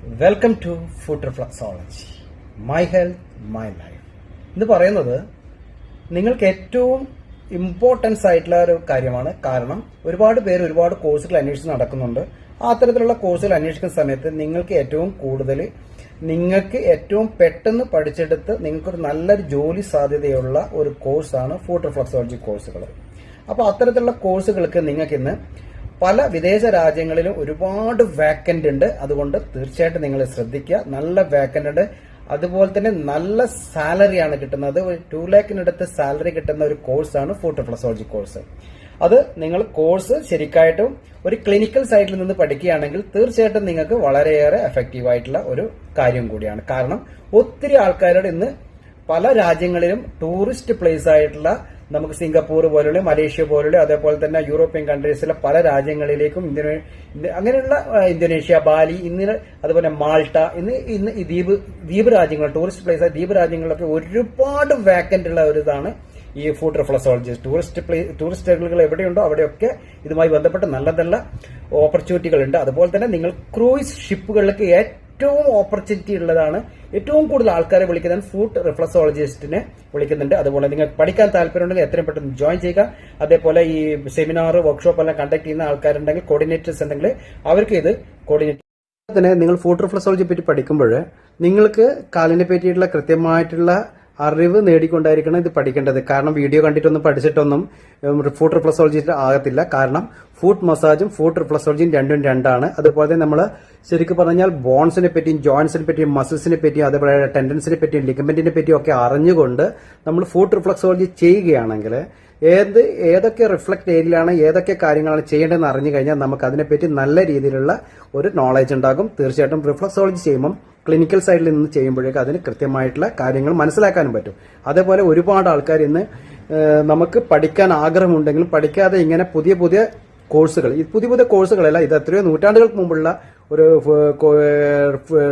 Welcome to food reflexology, my health my life. ഇത് പറയുന്നത് നിങ്ങൾക്ക് ഏറ്റവും ഇമ്പോർട്ടൻസ് ആയിട്ടുള്ള ഒരു കാര്യമാണ്. കാരണം ഒരുപാട് പേര് ഒരുപാട് കോഴ്സുകൾ അന്വേഷിച്ച് നടക്കുന്നുണ്ട്. അത്തരത്തിലുള്ള കോഴ്സുകൾ അന്വേഷിക്കുന്ന സമയത്ത് നിങ്ങൾക്ക് ഏറ്റവും പെട്ടെന്ന് പഠിച്ചെടുത്ത് നിങ്ങൾക്കൊരു നല്ലൊരു ജോലി സാധ്യതയുള്ള ഒരു കോഴ്സാണ് ഫുഡ് റിഫ്ലക്സോളജി കോഴ്സുകൾ. അപ്പോൾ അത്തരത്തിലുള്ള കോഴ്സുകൾക്ക് നിങ്ങൾക്ക് ഇന്ന് പല വിദേശ രാജ്യങ്ങളിലും ഒരുപാട് വേക്കന്റ് ഉണ്ട്. അതുകൊണ്ട് തീർച്ചയായിട്ടും നിങ്ങൾ ശ്രദ്ധിക്കുക. നല്ല വേക്കന്റ് ഉണ്ട്. അതുപോലെ തന്നെ നല്ല സാലറിയാണ് കിട്ടുന്നത്. 2 lakhിനടുത്ത് സാലറി കിട്ടുന്ന ഒരു കോഴ്സാണ് ഫുഡ് റിഫ്ലക്സോളജി കോഴ്സ്. അത് നിങ്ങൾ കോഴ്സ് ശരിക്കായിട്ടും ഒരു ക്ലിനിക്കൽ സൈഡിൽ നിന്ന് പഠിക്കുകയാണെങ്കിൽ തീർച്ചയായിട്ടും നിങ്ങൾക്ക് വളരെയേറെ എഫക്റ്റീവ് ആയിട്ടുള്ള ഒരു കാര്യം കൂടിയാണ്. കാരണം ഒത്തിരി ആൾക്കാരുടെ ഇന്ന് പല രാജ്യങ്ങളിലും ടൂറിസ്റ്റ് പ്ലേസ് ആയിട്ടുള്ള നമുക്ക് സിംഗപ്പൂർ പോലുള്ള, മലേഷ്യ പോലുള്ള, അതേപോലെ തന്നെ യൂറോപ്യൻ കൺട്രീസിലെ പല രാജ്യങ്ങളിലേക്കും അങ്ങനെയുള്ള ഇന്തോനേഷ്യ, ബാലി, അതുപോലെ മാൾട്ട ഇന്ന് ഈ ദ്വീപ് രാജ്യങ്ങൾ, ടൂറിസ്റ്റ് പ്ലേസ് ആയ ദ്വീപ് രാജ്യങ്ങളിലൊക്കെ ഒരുപാട് വാക്കന്റ് ഉള്ള ഒരു ഇതാണ് ഈ ഫുഡ് റിഫ്ലക്സോളജി. ടൂറിസ്റ്റുകൾ എവിടെയുണ്ടോ അവിടെയൊക്കെ ഇതുമായി ബന്ധപ്പെട്ട് നല്ല നല്ല ഓപ്പർച്യൂണിറ്റികൾ ഉണ്ട്. അതുപോലെ തന്നെ നിങ്ങൾ ക്രൂയിസ് ഷിപ്പുകളിലേക്ക് ഏറ്റവും ഓപ്പർച്യൂണിറ്റി ഉള്ളതാണ്. ഏറ്റവും കൂടുതൽ ആൾക്കാരെ വിളിക്കുന്നത് ഫുഡ് റിഫ്ലക്സോളജിസ്റ്റിനെ വിളിക്കുന്നുണ്ട്. അതുപോലെ നിങ്ങൾക്ക് പഠിക്കാൻ താല്പര്യമുണ്ടെങ്കിൽ എത്രയും പെട്ടെന്ന് ജോയിൻ ചെയ്യുക. അതേപോലെ ഈ സെമിനാർ, വർക്ക്ഷോപ്പ് എല്ലാം കണ്ടക്ട് ചെയ്യുന്ന ആൾക്കാരുണ്ടെങ്കിൽ, കോർഡിനേറ്റേഴ്സ് ഉണ്ടെങ്കിൽ അവർക്ക് ഇത് കോർഡിനേറ്റ് തന്നെ. നിങ്ങൾ ഫുഡ് റിഫ്ലക്സോളജിയെ പറ്റി പഠിക്കുമ്പോൾ നിങ്ങൾക്ക് കാലിനെ പറ്റിയിട്ടുള്ള കൃത്യമായിട്ടുള്ള അറിവ് നേടിക്കൊണ്ടായിരിക്കണം ഇത് പഠിക്കേണ്ടത്. കാരണം വീഡിയോ കണ്ടിട്ടൊന്നും പഠിച്ചിട്ടൊന്നും ഫുഡ് റിഫ്ലക്സോളജി ആകത്തില്ല. കാരണം ഫുഡ് മസാജും ഫുഡ് റിഫ്ലക്സോളജിയും രണ്ടും രണ്ടാണ്. അതുപോലെ തന്നെ നമ്മൾ ശരിക്കും പറഞ്ഞാൽ ബോൺസിനെ പറ്റിയും ജോയിന്റ്സിനെ പറ്റിയും മസിൽസിനെ പറ്റിയും അതേപോലെ ടെൻഡൻസിനെ പറ്റിയും ലിഗമെന്റിനെ പറ്റിയും ഒക്കെ അറിഞ്ഞുകൊണ്ട് നമ്മൾ ഫുഡ് റിഫ്ലക്സോളജി ചെയ്യുകയാണെങ്കിൽ ഏതൊക്കെ റിഫ്ലക്ട് ഏരിയയിലാണ് ഏതൊക്കെ കാര്യങ്ങളാണ് ചെയ്യേണ്ടതെന്ന് അറിഞ്ഞു കഴിഞ്ഞാൽ നമുക്ക് അതിനെപ്പറ്റി നല്ല രീതിയിലുള്ള ഒരു നോളജ് ഉണ്ടാകും. തീർച്ചയായിട്ടും റിഫ്ലക്സോളജി ചെയ്യുമ്പം ക്ലിനിക്കൽ സൈഡിൽ നിന്ന് ചെയ്യുമ്പോഴേക്കും അതിന് കൃത്യമായിട്ടുള്ള കാര്യങ്ങൾ മനസ്സിലാക്കാനും പറ്റും. അതേപോലെ ഒരുപാട് ആൾക്കാർ ഇന്ന് നമുക്ക് പഠിക്കാൻ ആഗ്രഹമുണ്ടെങ്കിലും പഠിക്കാതെ ഇങ്ങനെ പുതിയ കോഴ്സുകൾ, ഈ പുതിയ കോഴ്സുകളല്ല, ഇത് എത്രയോ നൂറ്റാണ്ടുകൾക്ക് മുമ്പുള്ള ഒരു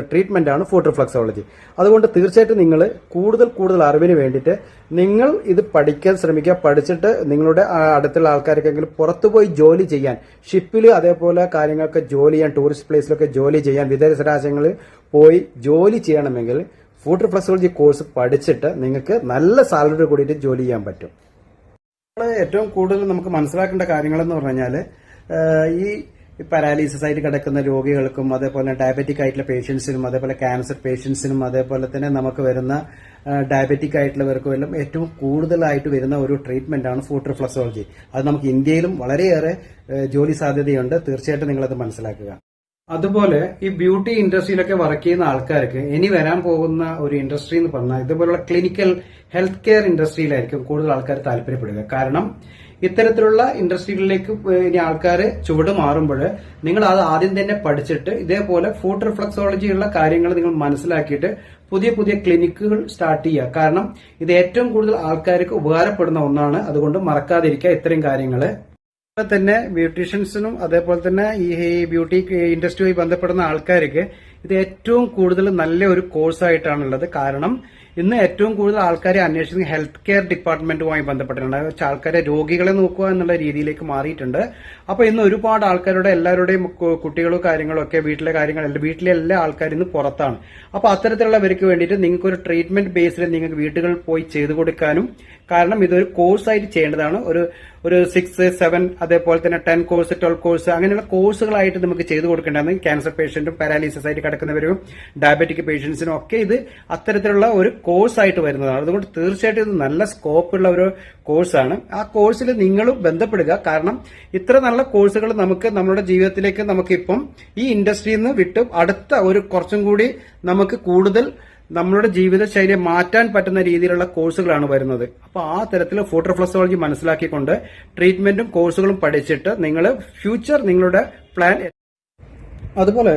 ട്രീറ്റ്മെന്റ് ആണ് ഫുഡ് റിഫ്ലക്സോളജി. അതുകൊണ്ട് തീർച്ചയായിട്ടും നിങ്ങൾ കൂടുതൽ അറിവിന് വേണ്ടിയിട്ട് നിങ്ങൾ ഇത് പഠിക്കാൻ ശ്രമിക്കുക. പഠിച്ചിട്ട് നിങ്ങളുടെ അടുത്തുള്ള ആൾക്കാർക്കെങ്കിലും പുറത്തുപോയി ജോലി ചെയ്യാൻ, ഷിപ്പിൽ അതേപോലെ കാര്യങ്ങളൊക്കെ ജോലി ചെയ്യാൻ, ടൂറിസ്റ്റ് പ്ലേസിലൊക്കെ ജോലി ചെയ്യാൻ, വിദേശ രാജ്യങ്ങളിൽ പോയി ജോലി ചെയ്യണമെങ്കിൽ ഫുഡ് റിഫ്ലക്സോളജി കോഴ്സ് പഠിച്ചിട്ട് നിങ്ങൾക്ക് നല്ല സാലറി കൂടിയിട്ട് ജോലി ചെയ്യാൻ പറ്റും. ഏറ്റവും കൂടുതൽ നമുക്ക് മനസ്സിലാക്കേണ്ട കാര്യങ്ങളെന്ന് പറഞ്ഞാൽ ഈ പാരാലിസിസ് ആയിട്ട് കിടക്കുന്ന രോഗികൾക്കും അതേപോലെ ഡയബറ്റിക് ആയിട്ടുള്ള പേഷ്യൻസിനും അതേപോലെ ക്യാൻസർ പേഷ്യൻസിനും അതേപോലെ തന്നെ നമുക്ക് വരുന്ന ഡയബറ്റിക് ആയിട്ടുള്ളവർക്കും എല്ലാം ഏറ്റവും കൂടുതലായിട്ട് വരുന്ന ഒരു ട്രീറ്റ്മെന്റ് ആണ് ഫുഡ് റിഫ്ലക്സോളജി. അത് നമുക്ക് ഇന്ത്യയിലും വളരെയേറെ ജോലി സാധ്യതയുണ്ട്. തീർച്ചയായിട്ടും നിങ്ങളത് മനസ്സിലാക്കുക. അതുപോലെ ഈ ബ്യൂട്ടി ഇൻഡസ്ട്രിയിലൊക്കെ വർക്ക് ചെയ്യുന്ന ആൾക്കാർക്ക് ഇനി വരാൻ പോകുന്ന ഒരു ഇൻഡസ്ട്രി എന്ന് പറഞ്ഞാൽ ഇതുപോലുള്ള ക്ലിനിക്കൽ ഹെൽത്ത് കെയർ ഇൻഡസ്ട്രിയിലായിരിക്കും കൂടുതൽ ആൾക്കാർ താല്പര്യപ്പെടുക. കാരണം ഇത്തരത്തിലുള്ള ഇൻഡസ്ട്രികളിലേക്ക് ഇനി ആൾക്കാർ ചുവട് മാറുമ്പോൾ നിങ്ങൾ അത് ആദ്യം തന്നെ പഠിച്ചിട്ട് ഇതേപോലെ ഫുഡ് റിഫ്ലക്സോളജിയുള്ള കാര്യങ്ങൾ നിങ്ങൾ മനസ്സിലാക്കിയിട്ട് പുതിയ ക്ലിനിക്കുകൾ സ്റ്റാർട്ട് ചെയ്യുക. കാരണം ഇത് ഏറ്റവും കൂടുതൽ ആൾക്കാർക്ക് ഉപകാരപ്പെടുന്ന ഒന്നാണ്. അതുകൊണ്ട് മറക്കാതിരിക്കുക ഇത്രയും കാര്യങ്ങൾ. അതുപോലെ തന്നെ ബ്യൂട്ടീഷ്യൻസിനും അതേപോലെ തന്നെ ഈ ബ്യൂട്ടി ഇൻഡസ്ട്രിയുമായി ബന്ധപ്പെടുന്ന ആൾക്കാർക്ക് ഇത് ഏറ്റവും കൂടുതൽ നല്ല ഒരു കോഴ്സായിട്ടാണുള്ളത്. കാരണം ഇന്ന് ഏറ്റവും കൂടുതൽ ആൾക്കാരെ അന്വേഷിക്കുന്ന ഹെൽത്ത് കെയർ ഡിപ്പാർട്ട്മെന്റുമായി ബന്ധപ്പെട്ടിട്ടുണ്ട്. ആൾക്കാരെ രോഗികളെ നോക്കുക എന്നുള്ള രീതിയിലേക്ക് മാറിയിട്ടുണ്ട്. അപ്പൊ ഇന്ന് ഒരുപാട് ആൾക്കാരുടെ എല്ലാവരുടെയും കുട്ടികളും കാര്യങ്ങളും ഒക്കെ വീട്ടിലെ എല്ലാ ആൾക്കാരും ഇന്ന് പുറത്താണ്. അപ്പൊ അത്തരത്തിലുള്ളവർക്ക് വേണ്ടിയിട്ട് നിങ്ങൾക്ക് ഒരു ട്രീറ്റ്മെന്റ് ബേസിൽ നിങ്ങൾക്ക് വീടുകളിൽ പോയി ചെയ്തു കൊടുക്കാനും, കാരണം ഇതൊരു കോഴ്സായിട്ട് ചെയ്യേണ്ടതാണ്. ഒരു 6, 7 അതേപോലെ തന്നെ 10 കോഴ്സ് 12 കോഴ്സ് അങ്ങനെയുള്ള കോഴ്സുകളായിട്ട് നമുക്ക് ചെയ്തു കൊടുക്കേണ്ടതാണ്. ക്യാൻസർ പേഷ്യന്റും പാരാലിസിസ് ആയിട്ട് കിടക്കുന്നവരും ഡയബറ്റിക് പേഷ്യൻസിനും ഒക്കെ ഇത് അത്തരത്തിലുള്ള ഒരു കോഴ്സായിട്ട് വരുന്നതാണ്. അതുകൊണ്ട് തീർച്ചയായിട്ടും ഇത് നല്ല സ്കോപ്പുള്ള ഒരു കോഴ്സാണ്. ആ കോഴ്സിൽ നിങ്ങളും ബന്ധപ്പെടുക. കാരണം ഇത്ര നല്ല കോഴ്സുകൾ നമുക്ക് നമ്മുടെ ജീവിതത്തിലേക്ക് നമുക്കിപ്പം ഈ ഇൻഡസ്ട്രിയിൽ നിന്ന് വിട്ട് അടുത്ത ഒരു കുറച്ചും കൂടി നമുക്ക് കൂടുതൽ നമ്മളുടെ ജീവിതശൈലിയെ മാറ്റാൻ പറ്റുന്ന രീതിയിലുള്ള കോഴ്സുകളാണ് വരുന്നത്. അപ്പൊ ആ തരത്തിൽ ഫുഡ് റിഫ്ലക്സോളജി മനസ്സിലാക്കിക്കൊണ്ട് ട്രീറ്റ്മെന്റും കോഴ്സുകളും പഠിച്ചിട്ട് നിങ്ങൾ ഫ്യൂച്ചർ നിങ്ങളുടെ പ്ലാൻ. അതുപോലെ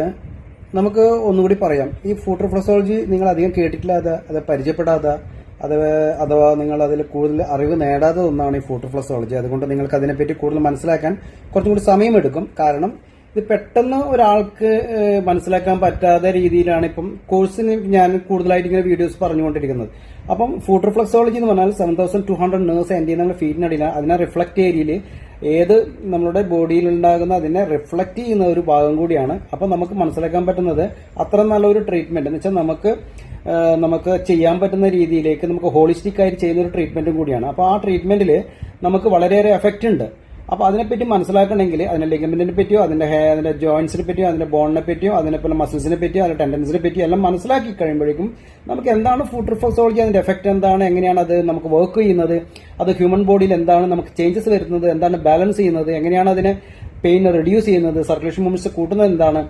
നമുക്ക് ഒന്നുകൂടി പറയാം, ഈ ഫുഡ് റിഫ്ലക്സോളജി നിങ്ങൾ അധികം കേട്ടിട്ടില്ലാതെ, അത് പരിചയപ്പെടാതെ, അഥവാ നിങ്ങൾ അതിൽ കൂടുതൽ അറിവ് നേടാതെ ഒന്നാണ് ഈ ഫുഡ് റിഫ്ലക്സോളജി. അതുകൊണ്ട് നിങ്ങൾക്ക് അതിനെപ്പറ്റി കൂടുതൽ മനസ്സിലാക്കാൻ കുറച്ചും കൂടി സമയമെടുക്കും. കാരണം ഇത് പെട്ടെന്ന് ഒരാൾക്ക് മനസ്സിലാക്കാൻ പറ്റാത്ത രീതിയിലാണ് ഇപ്പം കോഴ്സിന് ഞാൻ കൂടുതലായിട്ട് ഇങ്ങനെ വീഡിയോസ് പറഞ്ഞുകൊണ്ടിരിക്കുന്നത്. അപ്പം ഫുഡ് റിഫ്ലക്സോളജി എന്ന് പറഞ്ഞാൽ 7200 നേഴ്സ് എന്റെ നമ്മുടെ ഫീറ്റിനടിയിലാണ്. അതിനെ റിഫ്ലക്ട് ഏരിയയിൽ ഏത് നമ്മളുടെ ബോഡിയിൽ ഉണ്ടാകുന്ന അതിനെ റിഫ്ലക്ട് ചെയ്യുന്ന ഒരു ഭാഗം കൂടിയാണ്. അപ്പൊ നമുക്ക് മനസ്സിലാക്കാൻ പറ്റുന്നത് അത്ര നല്ലൊരു ട്രീറ്റ്മെന്റ് എന്ന് വെച്ചാൽ നമുക്ക് ചെയ്യാൻ പറ്റുന്ന രീതിയിലേക്ക് നമുക്ക് ഹോളിസ്റ്റിക് ആയിട്ട് ചെയ്യുന്ന ഒരു ട്രീറ്റ്മെന്റും കൂടിയാണ്. അപ്പൊ ആ ട്രീറ്റ്മെന്റിൽ നമുക്ക് വളരെയേറെ എഫക്റ്റ് ഉണ്ട്. അപ്പൊ അതിനെപ്പറ്റി മനസ്സിലാക്കണമെങ്കിൽ അതിന്റെ ലിഗമെന്റിനെ പറ്റിയോ അതിന്റെ ജോയിന്റ്സിനെ പറ്റിയോ അതിന്റെ ബോണിനെ പറ്റിയോ അതിനെപ്പോലെ മസിൽസിനെ പറ്റിയോ അതിന്റെ ടെൻഡൻസിനെ പറ്റിയോ എല്ലാം മനസ്സിലാക്കി കഴിയുമ്പോഴേക്കും നമുക്ക് എന്താണ് ഫുഡ് റിഫ്ലക്സോളജി, അതിന്റെ എഫക്ട് എന്താണ്, എങ്ങനെയാണ് അത് നമുക്ക് വർക്ക് ചെയ്യുന്നത്, അത് ഹ്യൂമൻ ബോഡിയിൽ എന്താണ് നമുക്ക് ചേഞ്ചസ് വരുന്നത്, എന്താണ് ബാലൻസ് ചെയ്യുന്നത്, എങ്ങനെയാണ് അതിനെ പെയിൻ റെഡ്യൂസ് ചെയ്യുന്നത്, സർക്കുലേഷൻ മൂവ്മെന്റ്സ് കൂട്ടുന്നത് എന്താണ്,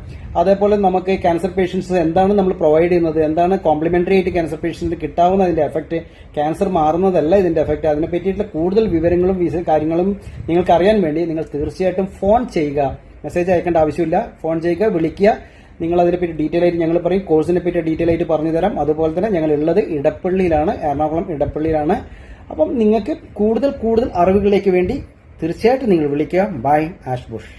അതേപോലെ നമുക്ക് ക്യാൻസർ പേഷ്യൻസ് എന്താണ് നമ്മൾ പ്രൊവൈഡ് ചെയ്യുന്നത്, എന്താണ് കോംപ്ലിമെന്ററി ആയിട്ട് ക്യാൻസർ പേഷ്യൻസിന് കിട്ടാവുന്ന അതിന്റെ എഫക്ട്, ക്യാൻസർ മാറുന്നതല്ല ഇതിന്റെ എഫക്ട്, അതിനെ പറ്റിയിട്ടുള്ള കൂടുതൽ വിവരങ്ങളും കാര്യങ്ങളും നിങ്ങൾക്ക് അറിയാൻ വേണ്ടി നിങ്ങൾ തീർച്ചയായിട്ടും ഫോൺ ചെയ്യുക. മെസ്സേജ് അയക്കേണ്ട ആവശ്യമില്ല, ഫോൺ ചെയ്യുക, വിളിക്കുക. നിങ്ങൾ അതിനെപ്പറ്റി ഡീറ്റെയിൽ ആയിട്ട് ഞങ്ങൾ പറയും, കോഴ്സിനെ പറ്റി ഡീറ്റെയിൽ ആയിട്ട് പറഞ്ഞു തരാം. അതുപോലെ തന്നെ ഞങ്ങൾ ഉള്ളത് ഇടപ്പള്ളിയിലാണ്, എറണാകുളം ഇടപ്പള്ളിയിലാണ്. അപ്പം നിങ്ങൾക്ക് കൂടുതൽ അറിവുകളിലേക്ക് വേണ്ടി തീർച്ചയായിട്ടും നിങ്ങൾ വിളിക്കുക. ബൈ ആഷ് ബുഷ്.